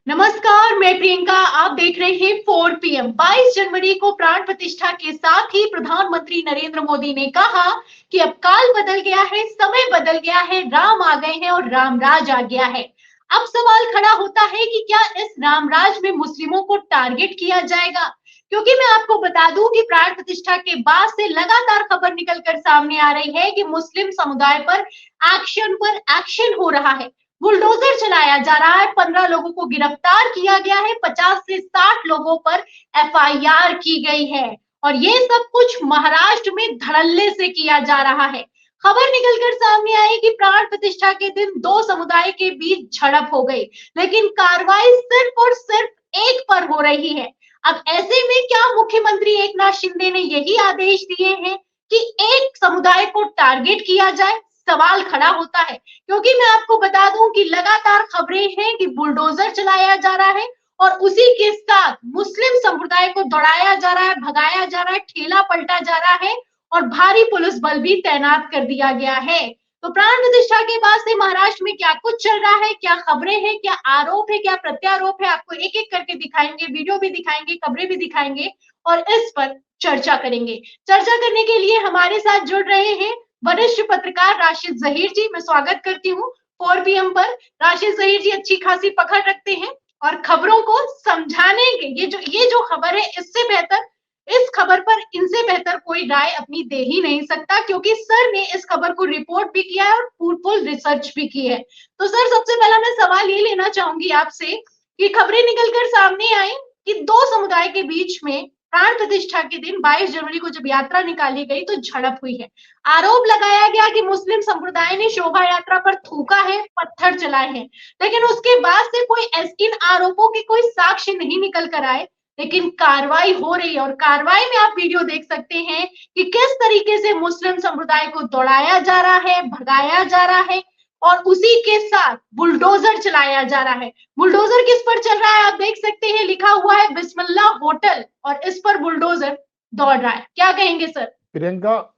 नमस्कार, मैं प्रियंका। आप देख रहे हैं 4 PM। 22 जनवरी को प्राण प्रतिष्ठा के साथ ही प्रधानमंत्री नरेंद्र मोदी ने कहा कि अब काल बदल गया है, समय बदल गया है, राम आ गए हैं और रामराज आ गया है। अब सवाल खड़ा होता है कि क्या इस रामराज में मुस्लिमों को टारगेट किया जाएगा? क्योंकि मैं आपको बता दूं कि प्राण प्रतिष्ठा के बाद से लगातार खबर निकलकर सामने आ रही है कि मुस्लिम समुदाय पर एक्शन हो रहा है। बुलडोजर चलाया जा रहा है, 15 लोगों को गिरफ्तार किया गया है, 50 से 60 लोगों पर FIR की गई है और ये सब कुछ महाराष्ट्र में धड़ल्ले से किया जा रहा है। खबर निकलकर सामने आई कि प्राण प्रतिष्ठा के दिन दो समुदाय के बीच झड़प हो गई, लेकिन कार्रवाई सिर्फ और सिर्फ एक पर हो रही है। अब ऐसे में क्या मुख्यमंत्री एकनाथ शिंदे ने यही आदेश दिए हैं कि एक समुदाय को टारगेट किया जाए? सवाल खड़ा होता है, क्योंकि मैं आपको बता दूं कि लगातार खबरें हैं कि बुलडोजर चलाया जा रहा है और उसी के साथ मुस्लिम समुदाय को दौड़ाया जा रहा है, भगाया जा रहा है, ठेला पलटा जा रहा है और भारी पुलिस बल भी तैनात कर दिया गया है। तो प्राण प्रतिष्ठा के बाद से महाराष्ट्र में क्या कुछ चल रहा है, क्या खबरें हैं, क्या आरोप है, क्या प्रत्यारोप है, आपको एक एक करके दिखाएंगे, वीडियो भी दिखाएंगे, खबरें भी दिखाएंगे और इस पर चर्चा करेंगे। चर्चा करने के लिए हमारे साथ जुड़ रहे हैं वरिष्ठ पत्रकार राशिद जहीर जी। मैं स्वागत करती हूँ 4 PM पर। राशिद जहीर जी अच्छी खासी पकड़ रखते हैं और खबरों को समझाने के ये जो खबर है, इससे बेहतर इस खबर पर इनसे बेहतर कोई राय अपनी दे ही नहीं सकता, क्योंकि सर ने इस खबर को रिपोर्ट भी किया है और फुल रिसर्च भी की है। तो सर, सबसे पहला मैं सवाल ये लेना चाहूंगी आपसे कि खबरें निकलकर सामने आई कि दो समुदाय के बीच में प्राण प्रतिष्ठा के दिन 22 जनवरी को जब यात्रा निकाली गई तो झड़प हुई है। आरोप लगाया गया कि मुस्लिम संप्रदाय ने शोभा यात्रा पर थूका है, पत्थर चलाए हैं, लेकिन उसके बाद से इन आरोपों के कोई साक्ष्य नहीं निकल कर आए। लेकिन कार्रवाई हो रही है और कार्रवाई में आप वीडियो देख सकते हैं कि किस तरीके से मुस्लिम समुदाय को दौड़ाया जा रहा है, भगाया जा रहा है और उसी के साथ बुलडोजर चलाया जा रहा है। बुलडोजर किस पर चल रहा है आप देख सकते हैं, लिखा हुआ है बिस्मिल्लाह होटल और इस पर बुलडोजर दौड़ रहा है। क्या कहेंगे सर? प्रियंका,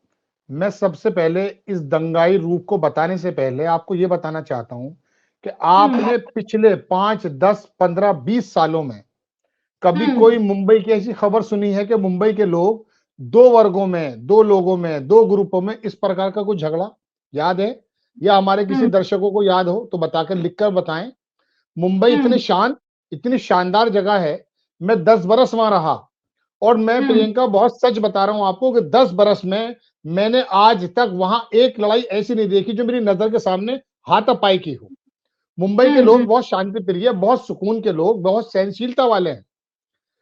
मैं सबसे पहले इस दंगाई रूप को बताने से पहले आपको यह बताना चाहता हूं कि आपने पिछले 5, 10, 15, 20 सालों में कभी कोई मुंबई की ऐसी खबर सुनी है कि मुंबई के लोग दो वर्गों में, दो लोगों में, दो ग्रुपों में इस प्रकार का कुछ झगड़ा याद है? या हमारे किसी दर्शकों को याद हो तो बताकर, लिखकर बताएं। मुंबई इतनी शानदार जगह है। मैं 10 बरस वहां रहा और मैं प्रियंका बहुत सच बता रहा हूं आपको कि 10 बरस में मैंने आज तक वहां एक लड़ाई ऐसी नहीं देखी जो मेरी नजर के सामने हाथापाई की हो। मुंबई के लोग बहुत शांति प्रिय, बहुत सुकून के लोग, बहुत सहनशीलता वाले हैं।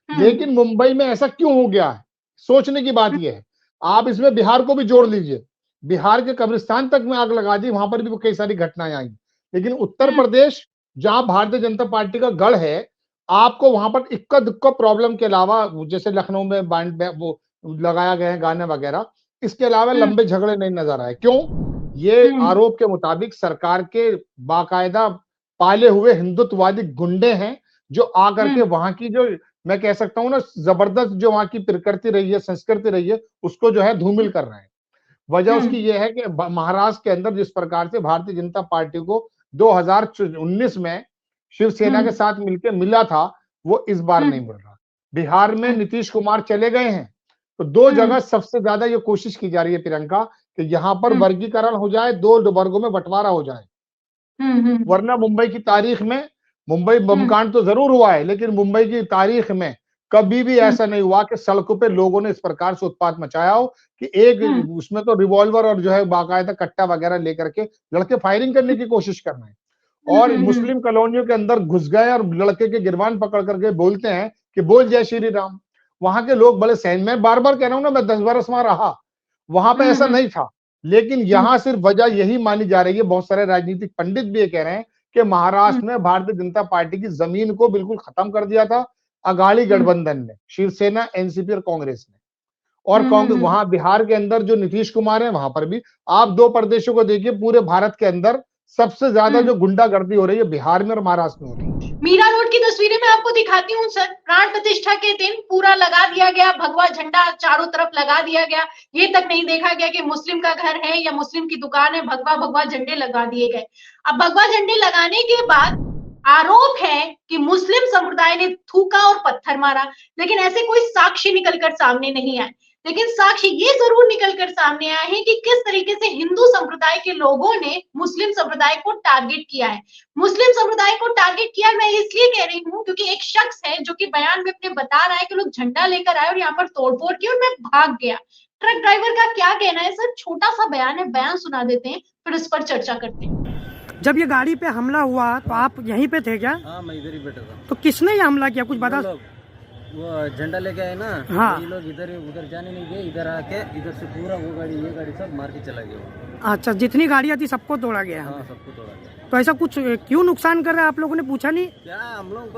लेकिन मुंबई में ऐसा क्यों हो गया है, सोचने की बात यह है। आप इसमें बिहार को भी जोड़ लीजिए। बिहार के कब्रिस्तान तक में आग लगा दी, वहां पर भी कई सारी घटनाएं आई। लेकिन उत्तर प्रदेश, जहां भारतीय जनता पार्टी का गढ़ है, आपको वहां पर इक्का दुक्का प्रॉब्लम के अलावा, जैसे लखनऊ में बैंड वो लगाया गया है गाने वगैरह, इसके अलावा लंबे झगड़े नहीं नजर आए। क्यों? ये आरोप के मुताबिक सरकार के बाकायदा पाले हुए हिंदुत्ववादी गुंडे हैं जो आकर के वहां की, जो मैं कह सकता हूं ना, जबरदस्त जो वहां की प्रकृति रही है, संस्कृति रही है, उसको जो है धूमिल कर रहे हैं। वजह उसकी यह है कि महाराष्ट्र के अंदर जिस प्रकार से भारतीय जनता पार्टी को 2019 में शिवसेना के साथ मिलकर मिला था, वो इस बार नहीं मिल रहा। बिहार में नीतीश कुमार चले गए हैं, तो दो जगह सबसे ज्यादा ये कोशिश की जा रही है प्रियंका कि यहां पर वर्गीकरण हो जाए, दो वर्गों में बंटवारा हो जाए। वरना मुंबई की तारीख में, मुंबई बम कांड तो जरूर हुआ है, लेकिन मुंबई की तारीख में कभी भी ऐसा नहीं हुआ कि सड़कों पे लोगों ने इस प्रकार से उत्पात मचाया हो कि एक उसमें तो रिवॉल्वर और जो है बाकायदा कट्टा वगैरह लेकर के लड़के फायरिंग करने की कोशिश कर रहे हैं और मुस्लिम कॉलोनियों के अंदर घुस गए और लड़के के गिरबान पकड़ करके बोलते हैं कि बोल जय श्री राम। वहां के लोग बड़े सहन, मैं बार बार कह रहा हूं ना, मैं 10 बरस वहां रहा, वहां पे ऐसा नहीं था। लेकिन यहां सिर्फ वजह यही मानी जा रही है, बहुत सारे राजनीतिक पंडित भी ये कह रहे हैं कि महाराष्ट्र में भारतीय जनता पार्टी की जमीन को बिल्कुल खत्म कर दिया था अकाली गठबंधन ने, शिवसेना, एनसीपी और कांग्रेस ने। और कांग्रेस वहां बिहार के अंदर जो नीतीश कुमार है, वहां पर भी आप दो प्रदेशों को देखिए, पूरे भारत के अंदर सबसे ज्यादा जो गुंडागर्दी हो रही है बिहार में और महाराष्ट्र में हो रही है। मीरा रोड की तस्वीरें मैं आपको दिखाती हूँ सर। प्राण प्रतिष्ठा के दिन पूरा लगा दिया गया भगवा झंडा, चारों तरफ लगा दिया गया। ये तक नहीं देखा गया कि मुस्लिम का घर है या मुस्लिम की दुकान है, भगवा भगवा झंडे लगा दिए गए। अब भगवा झंडे लगाने के बाद आरोप है कि मुस्लिम समुदाय ने थूका और पत्थर मारा, लेकिन ऐसे कोई साक्ष्य निकलकर सामने नहीं आए। लेकिन साक्ष्य ये जरूर निकलकर सामने आए हैं कि किस तरीके से हिंदू संप्रदाय के लोगों ने मुस्लिम समुदाय को टारगेट किया है। मुस्लिम समुदाय को टारगेट किया मैं इसलिए कह रही हूँ क्योंकि एक शख्स है जो कि बयान में अपने बता रहा है कि लोग झंडा लेकर आए और यहाँ पर तोड़फोड़ की और मैं भाग गया। ट्रक ड्राइवर का क्या कहना है सर? छोटा सा बयान है, बयान सुना देते हैं, फिर इस पर चर्चा करते हैं। जब ये गाड़ी पे हमला हुआ तो आप यहीं पे थे क्या? हाँ, मैं इधर ही बैठा था। तो किसने ये हमला किया, कुछ बता? वो झंडा लेके आए ना। हाँ। तो ये लोग इधर उधर जाने नहीं गए, इधर आके इधर से पूरा वो गाड़ी ये गाड़ी सब मार के चला गया। अच्छा, जितनी गाड़ियाँ थी सबको तोड़ा गया? हाँ, सबको तोड़ा गया। तो ऐसा कुछ क्यों नुकसान कर रहे हैं आप लोगों ने पूछा नहीं? क्या हम लोग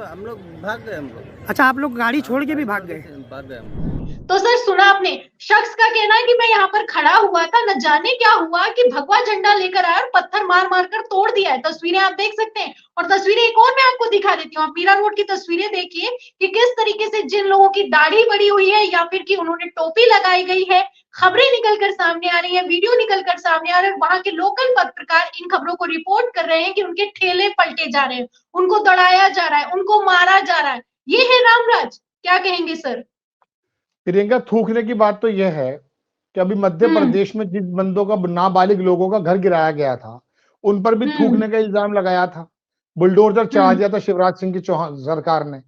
भाग गए हम लोग। अच्छा, आप लोग गाड़ी छोड़ के भी भाग गए? भाग गए हम लोग। तो सर सुना आपने, शख्स का कहना है कि मैं यहाँ पर खड़ा हुआ था, न जाने क्या हुआ कि भगवा झंडा लेकर आया और पत्थर मार मार कर तोड़ दिया है। तस्वीरें आप देख सकते हैं और तस्वीरें एक और मैं आपको दिखा देती हूँ। आप मीरा रोड की तस्वीरें देखिए कि किस तरीके से जिन लोगों की दाढ़ी बड़ी हुई है या फिर कि उन्होंने टोपी लगाई गई है, खबरें निकलकर सामने आ रही है, वीडियो निकलकर सामने आ रहे हैं। वहां के लोकल पत्रकार इन खबरों को रिपोर्ट कर रहे हैं कि उनके ठेले पलटे जा रहे हैं, उनको दौड़ाया जा रहा है, उनको मारा जा रहा है। ये है रामराज, क्या कहेंगे सर? प्रियंका, थूकने की बात तो यह है कि अभी मध्य प्रदेश में जिस बंदों का नाबालिग लोगों का घर गिराया गया था, उन पर भी थूकने का इल्जाम लगाया था। बुलडोजर चढ़ा दिया था शिवराज सिंह की चौहान सरकार ने।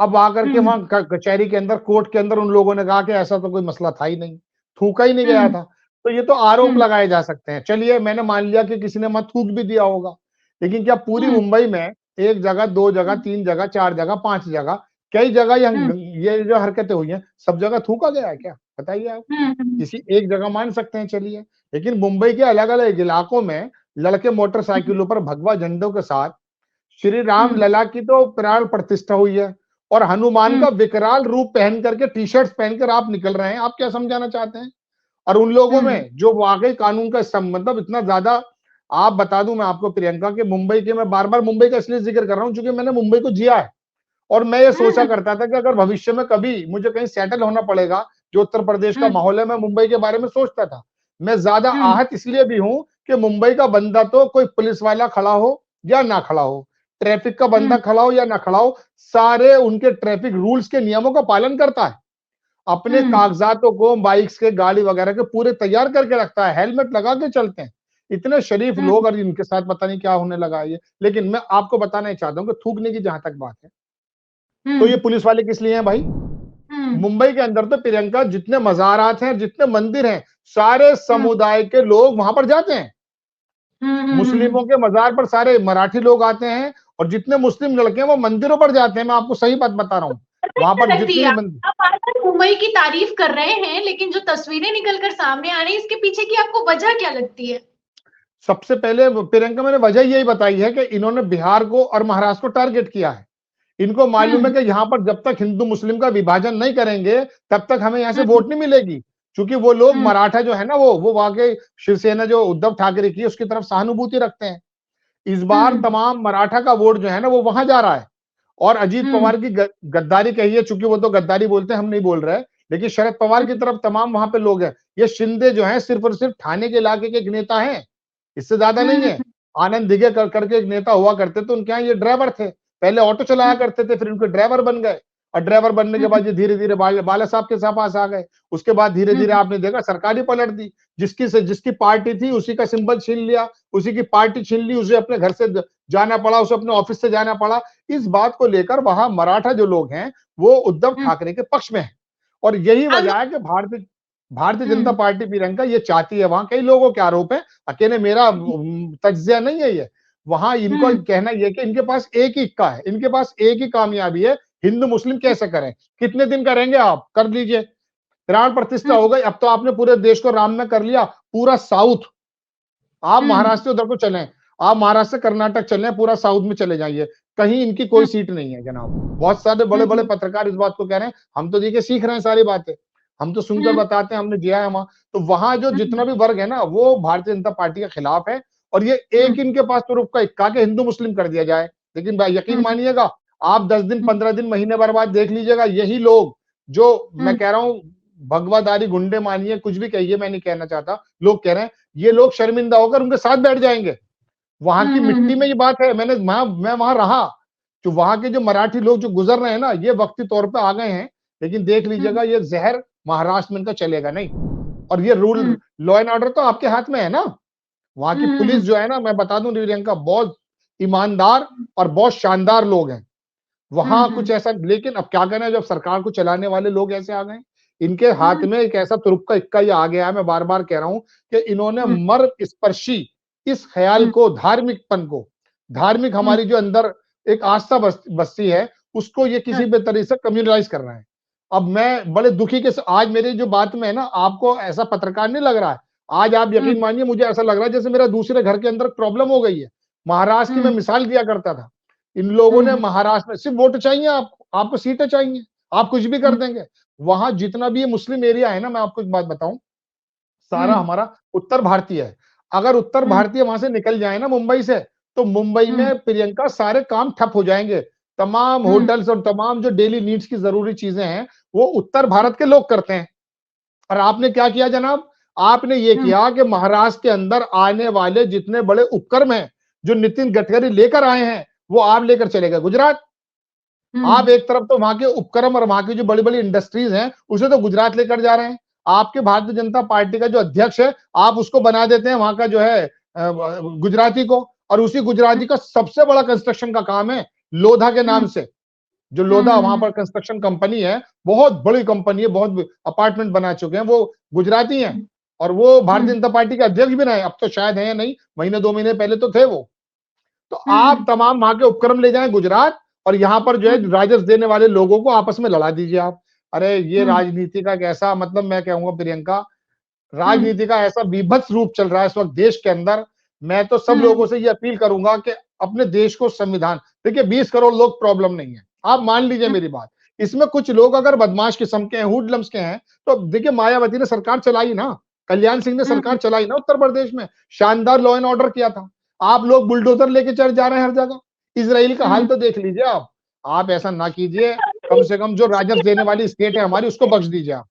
अब आकर के वहां कचहरी के अंदर, कोर्ट के अंदर उन लोगों ने कहा कि ऐसा तो कोई मसला था ही नहीं, थूका ही नहीं गया था। तो ये तो आरोप लगाए जा सकते हैं। चलिए, मैंने मान लिया कि किसी ने मत थूक भी दिया होगा, लेकिन क्या पूरी मुंबई में एक जगह, दो जगह, तीन जगह, चार जगह, पांच जगह, कई जगह ये जो हरकतें हुई हैं, सब जगह थूका गया है क्या? बताइए आप। किसी एक जगह मान सकते हैं, चलिए, लेकिन मुंबई के अलग अलग इलाकों में लड़के मोटरसाइकिलों पर भगवा झंडों के साथ श्री राम लला की तो प्राण प्रतिष्ठा हुई है और हनुमान का विकराल रूप पहन करके, टी शर्ट पहनकर आप निकल रहे हैं। आप क्या समझाना चाहते हैं? और उन लोगों में जो वाकई कानून का मतलब इतना ज्यादा, आप बता दूं मैं आपको प्रियंका के, मुंबई के, मैं बार बार मुंबई का इसलिए जिक्र कर रहा हूं क्योंकि मैंने मुंबई को जिया है और मैं ये सोचा करता था कि अगर भविष्य में कभी मुझे कहीं सेटल होना पड़ेगा, जो उत्तर प्रदेश का माहौल है, मैं मुंबई के बारे में सोचता था। मैं ज्यादा आहत इसलिए भी हूं कि मुंबई का बंदा तो कोई पुलिस वाला खड़ा हो या ना खड़ा हो, ट्रैफिक का बंदा खड़ा हो या ना खड़ा हो, सारे उनके ट्रैफिक रूल्स के नियमों का पालन करता है। अपने कागजातों को, बाइक्स के, गाड़ी वगैरह के पूरे तैयार करके रखता है, हेलमेट लगा के चलते हैं। इतने शरीफ लोग, और इनके साथ पता नहीं क्या होने लगा है ये। लेकिन मैं आपको बताना चाहता हूं कि थूकने की जहां तक बात है, तो ये पुलिस वाले किस लिए हैं भाई? मुंबई के अंदर तो प्रियंका जितने मज़ारात हैं, जितने मंदिर हैं, सारे समुदाय के लोग वहां पर जाते हैं। मुस्लिमों के मजार पर सारे मराठी लोग आते हैं और जितने मुस्लिम लड़के हैं वो मंदिरों पर जाते हैं। मैं आपको सही बात बता रहा हूँ। वहां पर जितने आप बार-बार मुंबई की तारीफ कर रहे हैं, लेकिन जो तस्वीरें निकलकर सामने आ रही है, इसके पीछे की आपको वजह क्या लगती है? सबसे पहले प्रियंका, मैंने वजह यही बताई है कि इन्होंने बिहार को और महाराष्ट्र को टारगेट किया है। इनको मालूम है कि यहाँ पर जब तक हिंदू मुस्लिम का विभाजन नहीं करेंगे, तब तक हमें यहाँ से वोट नहीं मिलेगी। क्योंकि वो लोग मराठा जो है ना, वो वाकई शिवसेना जो उद्धव ठाकरे की, उसकी तरफ सहानुभूति रखते हैं। इस बार तमाम मराठा का वोट जो है ना, वो वहां जा रहा है। और अजीत पवार की गद्दारी कहिए, चूंकि वो तो गद्दारी बोलते हैं, हम नहीं बोल रहे, लेकिन शरद पवार की तरफ तमाम वहां पे लोग हैं। ये शिंदे जो है सिर्फ और सिर्फ ठाणे के इलाके के एक नेता हैं, इससे ज्यादा नहीं है। आनंद दिघे करके एक नेता हुआ करते थे, उनके यहाँ ये ड्राइवर थे, पहले ऑटो चलाया करते थे, फिर उनके ड्राइवर बन गए और ड्राइवर बनने के बाद ये धीरे धीरे बाला साहब के पास आ गए। उसके बाद धीरे धीरे आपने देखा सरकारी पलट दी, जिसकी पार्टी थी उसी का सिंबल छीन लिया, उसी की पार्टी छीन ली, उसे अपने घर से जाना पड़ा, उसे अपने ऑफिस से जाना पड़ा। इस बात को लेकर वहां मराठा जो लोग हैं वो उद्धव ठाकरे के पक्ष में है और यही वजह है कि भारतीय जनता पार्टी प्रियंका ये चाहती है। वहां कई लोगों के आरोप है, अकेले मेरा तज्जिया नहीं है ये। वहां इनको कहना यह कि इनके पास एक ही इक्का है, इनके पास एक ही कामयाबी है, हिंदू मुस्लिम कैसे करें। कितने दिन करेंगे आप? कर लीजिए, प्राण प्रतिष्ठा हो गई। अब तो आपने पूरे देश को राम में कर लिया, पूरा साउथ। आप महाराष्ट्र से उधर को चलें, आप महाराष्ट्र से कर्नाटक चलें, पूरा साउथ में चले जाइए, कहीं इनकी कोई सीट नहीं है जनाब। बहुत सारे बड़े बड़े पत्रकार इस बात को कह रहे हैं, हम तो देखिए सीख रहे हैं सारी बातें, हम तो सुनकर बताते हैं, हमने जिया है वहां। तो वहां जो जितना भी वर्ग है ना, वो भारतीय जनता पार्टी के खिलाफ है और ये एक इनके पास तो रुक का इक्का के हिंदू मुस्लिम कर दिया जाए। लेकिन यकीन मानिएगा, आप 10 दिन 15 दिन महीने भर बाद देख लीजिएगा, यही लोग जो मैं कह रहा हूं भगवादारी गुंडे मानिए, कुछ भी कहिए, मैं नहीं कहना चाहता, लोग कह रहे हैं ये लोग शर्मिंदा होकर उनके साथ बैठ जाएंगे। वहां की मिट्टी में ये बात है, मैं वहां रहा, जो वहां के जो मराठी लोग जो गुजर रहे हैं ना, ये वक्ती तौर पे आ गए हैं, लेकिन देख लीजिएगा ये जहर महाराष्ट्र में इनका चलेगा नहीं। और ये रूल लॉ एंड ऑर्डर तो आपके हाथ में है ना। वहां की पुलिस जो है ना, मैं बता दूं प्रियंका, बहुत ईमानदार और बहुत शानदार लोग हैं। वहां कुछ ऐसा, लेकिन अब क्या करना है, जब सरकार को चलाने वाले लोग ऐसे आ गए, इनके हाथ में एक ऐसा तुरुप का इक्का ही आ गया है। मैं बार बार कह रहा हूं कि इन्होंने मर्द स्पर्शी इस ख्याल को, धार्मिकपन को, धार्मिक हमारी जो अंदर एक आस्था बस्ती है, उसको ये किसी भी तरीके से कम्युनलाइज कर रहा है। अब मैं बड़े दुखी के आज मेरी जो बात में है ना, आपको ऐसा पत्रकार नहीं लग रहा है, आज आप यकीन मानिए मुझे ऐसा लग रहा है जैसे मेरा दूसरे घर के अंदर प्रॉब्लम हो गई है। महाराष्ट्र की मैं मिसाल दिया करता था, इन लोगों ने महाराष्ट्र में सिर्फ वोट चाहिए, आपको सीटें चाहिए, आप कुछ भी कर देंगे। वहां जितना भी ये मुस्लिम एरिया है ना, मैं आपको एक बात बताऊं, सारा हमारा उत्तर भारतीय है। अगर उत्तर भारतीय वहां से निकल जाए ना मुंबई से, तो मुंबई में प्रियंका सारे काम ठप हो जाएंगे। तमाम होटल्स और तमाम जो डेली नीड्स की जरूरी चीजें हैं, वो उत्तर भारत के लोग करते हैं। और आपने क्या किया जनाब, आपने ये किया कि महाराष्ट्र के अंदर आने वाले जितने बड़े उपक्रम हैं, जो नितिन गडकरी लेकर आए हैं, वो आप लेकर चले गए गुजरात। आप एक तरफ तो वहां के उपक्रम और वहां की जो बड़ी बड़ी इंडस्ट्रीज हैं, उसे तो गुजरात लेकर जा रहे हैं। आपके भारतीय जनता पार्टी का जो अध्यक्ष है, आप उसको बना देते हैं वहां का जो है गुजराती को, और उसी गुजराती का सबसे बड़ा कंस्ट्रक्शन का काम है लोधा के नाम से। जो लोधा वहां पर कंस्ट्रक्शन कंपनी है, बहुत बड़ी कंपनी है, बहुत अपार्टमेंट बना चुके हैं, वो गुजराती हैं। और वो भारतीय जनता पार्टी के अध्यक्ष भी रहे, अब तो शायद है या नहीं, महीने 2 महीने पहले तो थे वो। तो आप तमाम वहां के उपक्रम ले जाएं गुजरात, और यहां पर जो है राजस्व देने वाले लोगों को आपस में लड़ा दीजिए आप। अरे ये राजनीति का कैसा, मतलब मैं कहूंगा प्रियंका, राजनीति का ऐसा बीभत्स रूप चल रहा है इस वक्त देश के अंदर। मैं तो सब लोगों से ये अपील करूंगा कि अपने देश को संविधान, देखिए 20 करोड़ लोग प्रॉब्लम नहीं है, आप मान लीजिए मेरी बात। इसमें कुछ लोग अगर बदमाश किस्म के हैं, हुडलम्स के हैं, तो देखिए मायावती ने सरकार चलाई ना, कल्याण सिंह ने सरकार चलाई ना उत्तर प्रदेश में, शानदार लॉ एंड ऑर्डर किया था। आप लोग बुलडोजर लेके चढ़ जा रहे हैं हर जगह। इजराइल का हाल तो देख लीजिए आप ऐसा ना कीजिए, कम से कम जो राजस्व देने वाली स्टेट है हमारी, उसको बख्श दीजिए आप।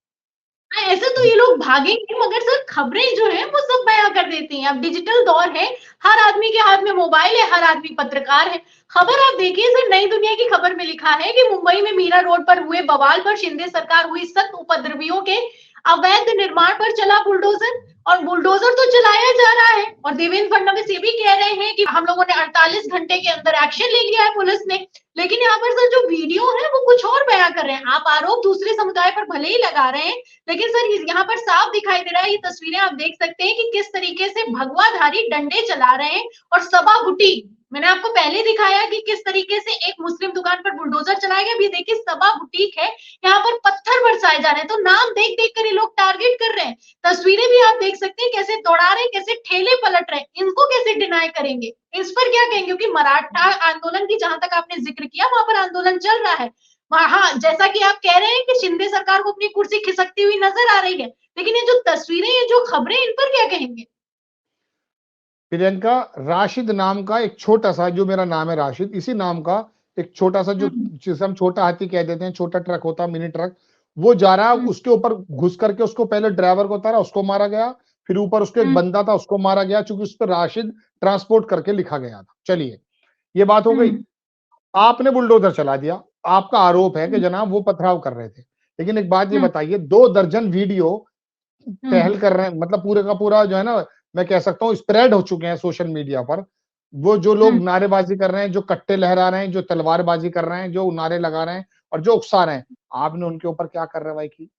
ऐसे तो ये लोग भागेंगे, मगर सर खबरें जो है वो सब बयां कर देते हैं। अब डिजिटल दौर है, हर आदमी के हाथ में मोबाइल है, हर आदमी पत्रकार है। खबर आप देखिए सर, नई दुनिया की खबर में लिखा है कि मुंबई में मीरा रोड पर हुए बवाल पर शिंदे सरकार हुई सख्त, उपद्रवियों के अवैध निर्माण पर चला बुलडोजर, और बुलडोजर तो चलाया जा रहा है। और देवेंद्र फडणवीस ये भी कह रहे हैं कि हम लोगों ने 48 घंटे के अंदर एक्शन ले लिया है पुलिस ने। लेकिन यहाँ पर सर जो वीडियो है वो कुछ और बयां कर रहे हैं। आप आरोप दूसरे समुदाय पर भले ही लगा रहे हैं, लेकिन सर यहाँ पर साफ दिखाई दे रहा है, ये तस्वीरें आप देख सकते हैं कि किस तरीके से भगवाधारी डंडे चला रहे हैं। और सभा बुटीक, मैंने आपको पहले दिखाया कि किस तरीके से एक मुस्लिम दुकान पर बुलडोजर चलाया गया। अभी देखिए सभा बुटीक है, यहाँ पर पत्थर बरसाए जा रहे हैं। तो नाम देख देख कर ये लोग टारगेट कर रहे हैं। तस्वीरें भी आप देख सकते हैं कैसे दौड़ा रहे हैं, कैसे ठेले पलट रहे हैं। इनको कैसे डिनाई करेंगे, इस पर क्या कहेंगे? क्योंकि मराठा आंदोलन की जहां तक आपने जिक्र किया, वहां पर आंदोलन चल रहा है। हाँ, जैसा कि आप कह रहे हैं कि शिंदे सरकार को अपनी कुर्सी खिसकती हुई नजर आ रही है, लेकिन ये जो तस्वीरें, ये जो खबरें, इन पर क्या कहेंगे? प्रियंका, राशिद नाम का एक छोटा सा, जो मेरा नाम है राशिद, इसी नाम का एक छोटा सा, जो जिसे हम छोटा हाथी कह देते हैं, छोटा ट्रक होता है, मिनी ट्रक, वो जा रहा है, उसके ऊपर घुस करके उसको पहले ड्राइवर को उतारा, उसको मारा गया। फिर ऊपर उसके एक बंदा था, उसको मारा गया, क्योंकि उस पर राशिद ट्रांसपोर्ट करके लिखा गया था। चलिए, ये बात हो गई। आपने बुलडोजर चला दिया, आपका आरोप है कि जनाब वो पथराव कर रहे थे। लेकिन एक बात ये बताइए, 2 दर्जन वीडियो पहल कर रहे हैं, मतलब पूरे का पूरा जो है ना, मैं कह सकता हूँ स्प्रेड हो चुके हैं सोशल मीडिया पर। वो जो लोग नारेबाजी कर रहे हैं, जो कट्टे लहरा रहे हैं, जो तलवारबाजी कर रहे हैं, जो नारे लगा रहे हैं और जो उकसा रहे हैं, आपने उनके ऊपर क्या कार्रवाई की?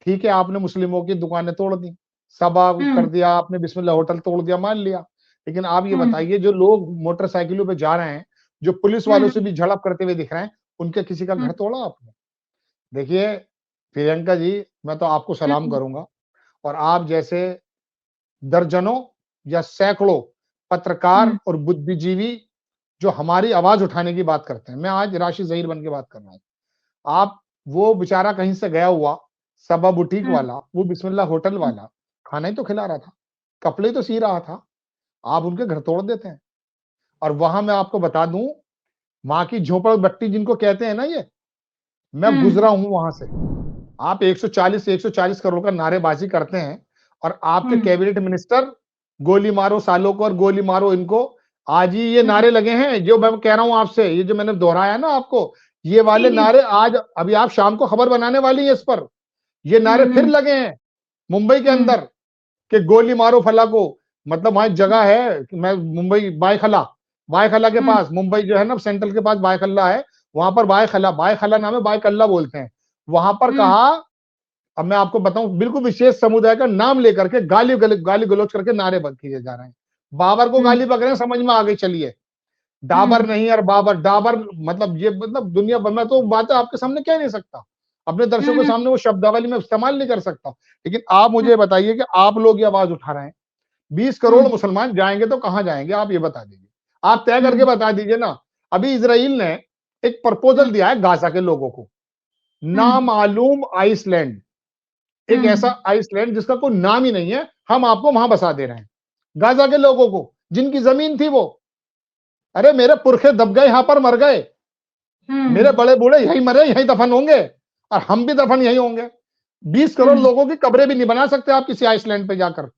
ठीक है, आपने मुस्लिमों की दुकानें तोड़ दी, सभा कर दिया आपने, बिस्मिल्लाह होटल तोड़ दिया, मान लिया। लेकिन आप ये बताइए, जो लोग मोटरसाइकिलों पे जा रहे हैं, जो पुलिस वालों से भी झड़प करते हुए दिख रहे हैं, उनके किसी का घर तोड़ा आपने? देखिए प्रियंका जी, मैं तो आपको सलाम करूंगा, और आप जैसे दर्जनों या सैकड़ों पत्रकार और बुद्धिजीवी जो हमारी आवाज उठाने की बात करते हैं, मैं आज राशि जहीर बन के बात कर रहा हूं। आप, वो बेचारा कहीं से गया हुआ सबा बुटीक वाला, वो बिस्मिल्लाह होटल वाला, खाना ही तो खिला रहा था, कपड़े तो सी रहा था, आप उनके घर तोड़ देते हैं। और वहां मैं आपको बता दूं, वहां की झोपड़पट्टी जिनको कहते हैं ना, ये मैं गुजरा हूं वहां से। आप 140 करोड़ का नारेबाजी करते हैं, और आपके कैबिनेट मिनिस्टर गोली मारो सालों को और गोली मारो इनको, आज ही ये नारे लगे हैं जो मैं कह रहा हूं आपसे, ये जो मैंने दोहराया ना आपको, ये वाले जी, जी। नारे आज अभी आप शाम को खबर बनाने वाली है इस पर, ये नारे फिर लगे हैं मुंबई के अंदर कि गोली मारो फला को। मतलब वहां एक जगह है कि मैं मुंबई बायखला के पास, मुंबई जो है ना सेंट्रल के पास बायखला है, वहां पर बायखला नाम है, बायकल्ला बोलते हैं। वहां पर कहा, अब मैं आपको बताऊं, बिल्कुल विशेष समुदाय का नाम लेकर के गाली गलौज करके नारे बंद किए जा रहे हैं। बाबर को गाली बक रहे हैं, समझ में आ गई। चलिए, डाबर नहीं और बाबर, डाबर मतलब ये, मतलब दुनिया भर में तो बातें आपके सामने कह नहीं सकता, अपने दर्शकों के सामने वो शब्दावली में इस्तेमाल नहीं कर सकता। लेकिन आप मुझे बताइए कि आप लोग ये आवाज उठा रहे हैं, 20 करोड़ मुसलमान जाएंगे तो कहां जाएंगे, आप ये बता दीजिए, आप तय करके बता दीजिए ना। अभी इजराइल ने एक प्रपोजल दिया है गाजा के लोगों को, नामालूम आइसलैंड, एक ऐसा आइसलैंड जिसका कोई नाम ही नहीं है, हम आपको वहां बसा दे रहे हैं, गाजा के लोगों को, जिनकी जमीन थी वो। अरे मेरे पुरखे दब गए, यहां पर मर गए, मेरे बड़े बूढ़े यहीं मरे, यहीं दफन होंगे, और हम भी दफन यहीं होंगे। 20 करोड़ लोगों की कब्रें भी नहीं बना सकते आप किसी आइसलैंड पे जाकर,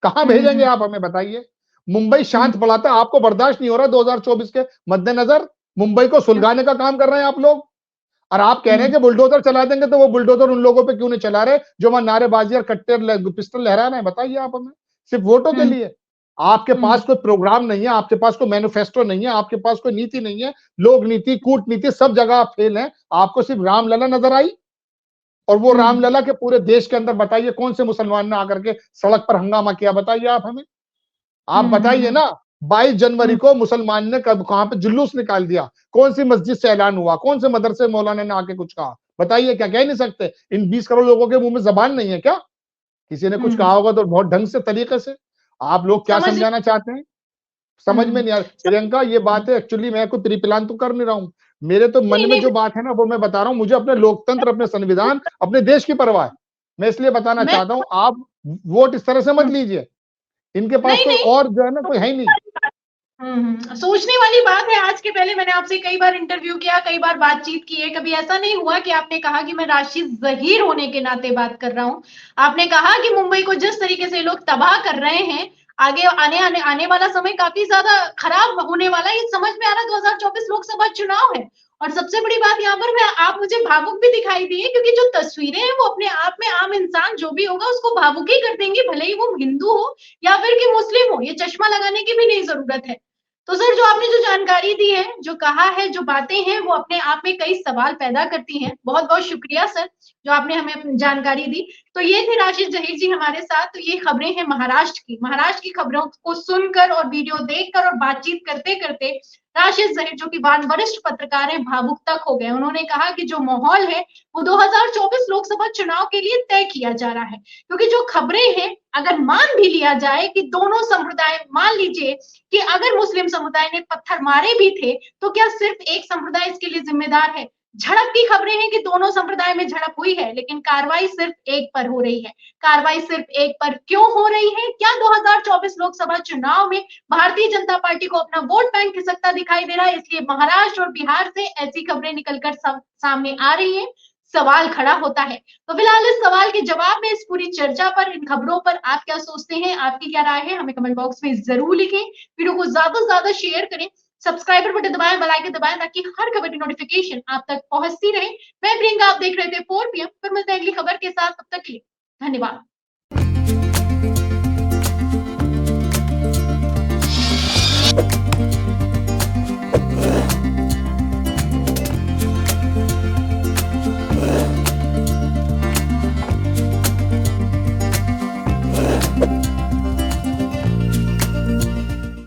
कहां भेजेंगे आप, हमें बताइए। मुंबई शांत पड़ा था, आपको बर्दाश्त नहीं हो रहा 2024 के मद्देनजर, मुंबई को सुलगाने का काम कर रहे हैं आप लोग, और आप कह रहे हैं कि बुलडोजर चला देंगे, तो वो बुलडोजर उन लोगों पे क्यों नहीं चला रहे जो वहां नारेबाजी और कट्टे पिस्टल लहरा रहे हैं, बताइए आप हमें, सिर्फ वोटों के लिए। आपके पास कोई प्रोग्राम नहीं है, आपके पास कोई मैनिफेस्टो नहीं है, आपके पास कोई नीति नहीं है, लोक नीति, कूटनीति, सब जगह आप फेल हैं। आपको सिर्फ रामलला नजर आई, और वो रामलला के पूरे देश के अंदर बताइए कौन से मुसलमान ने आकर के सड़क पर हंगामा किया, बताइए आप हमें, आप बताइए ना। 22 जनवरी को मुसलमान ने कब कहां पे जुलूस निकाल दिया, कौन सी मस्जिद से ऐलान हुआ, कौन से मदरसे मौलाना ने आके कुछ कहा, बताइए, क्या कह नहीं सकते? इन 20 करोड़ लोगों के मुंह में जबान नहीं है क्या? किसी ने कुछ कहा होगा तो बहुत ढंग से, तरीके से। आप लोग क्या समझ समझाना चाहते हैं, समझ में नहीं आ रहा। प्रियंका, ये बात है, एक्चुअली मैं कोई प्री प्लान तो कर नहीं रहा हूं, मेरे तो मन नहीं, में नहीं, जो बात है ना वो मैं बता रहा हूं। मुझे अपने लोकतंत्र, अपने संविधान, अपने देश की परवाह है, मैं इसलिए बताना मैं चाहता हूं। आप वोट इस तरह से मत लीजिए, इनके पास नहीं, कोई नहीं। और जो है ना, कोई है ही नहीं। सोचने वाली बात है। आज के पहले मैंने आपसे कई बार इंटरव्यू किया, कई बार बातचीत की है, कभी ऐसा नहीं हुआ कि आपने कहा कि मैं राशिद जहीर होने के नाते बात कर रहा हूं। आपने कहा कि मुंबई को जिस तरीके से लोग तबाह कर रहे हैं, आगे आने वाला समय काफी ज्यादा खराब होने वाला है, ये समझ में आ रहा है। 2024 लोकसभा चुनाव है, और सबसे बड़ी बात यहाँ पर आप मुझे भावुक भी दिखाई दिए, क्योंकि जो तस्वीरें हैं वो अपने आप में आम इंसान जो भी होगा उसको भावुक ही कर देंगे, भले ही वो हिंदू हो या फिर कि मुस्लिम हो। ये चश्मा लगाने की भी नहीं जरूरत है। तो सर, जो आपने जो जानकारी दी है, जो कहा है, जो बातें हैं, वो अपने आप में कई सवाल पैदा करती हैं। बहुत बहुत शुक्रिया सर, जो आपने हमें जानकारी दी। तो ये थे राशिद जहीर जी हमारे साथ। तो ये खबरें हैं महाराष्ट्र की खबरों को सुनकर और वीडियो देखकर और बातचीत करते करते राशिद जहीर, जो कि वरिष्ठ पत्रकार हैं, भावुक तक हो गए। उन्होंने कहा कि जो माहौल है वो 2024 लोकसभा चुनाव के लिए तय किया जा रहा है, क्योंकि जो खबरें हैं, अगर मान भी लिया जाए कि दोनों संप्रदाय, मान लीजिए कि अगर मुस्लिम समुदाय ने पत्थर मारे भी थे, तो क्या सिर्फ एक संप्रदाय इसके लिए जिम्मेदार है? झड़प की खबरें हैं कि दोनों संप्रदाय में झड़प हुई है, लेकिन कार्रवाई सिर्फ एक पर हो रही है। कार्रवाई सिर्फ एक पर क्यों हो रही है? क्या 2024 लोकसभा चुनाव में भारतीय जनता पार्टी को अपना वोट बैंक खिसकता दिखाई दे रहा है, इसलिए महाराष्ट्र और बिहार से ऐसी खबरें निकलकर सामने आ रही है? सवाल खड़ा होता है। तो फिलहाल इस सवाल के जवाब में, इस पूरी चर्चा पर, इन खबरों पर आप क्या सोचते हैं, आपकी क्या राय है, हमें कमेंट बॉक्स में जरूर लिखें। वीडियो को ज्यादा से ज्यादा शेयर करें, सब्सक्राइबर बटन दबाएं, बेल आइकन दबाएं, ताकि हर खबर की नोटिफिकेशन आप तक पहुंचती रहे। मैं प्रियंका, आप देख रहे थे 4 PM। फिर मिलते हैं अगली खबर के साथ, तब तक के लिए धन्यवाद।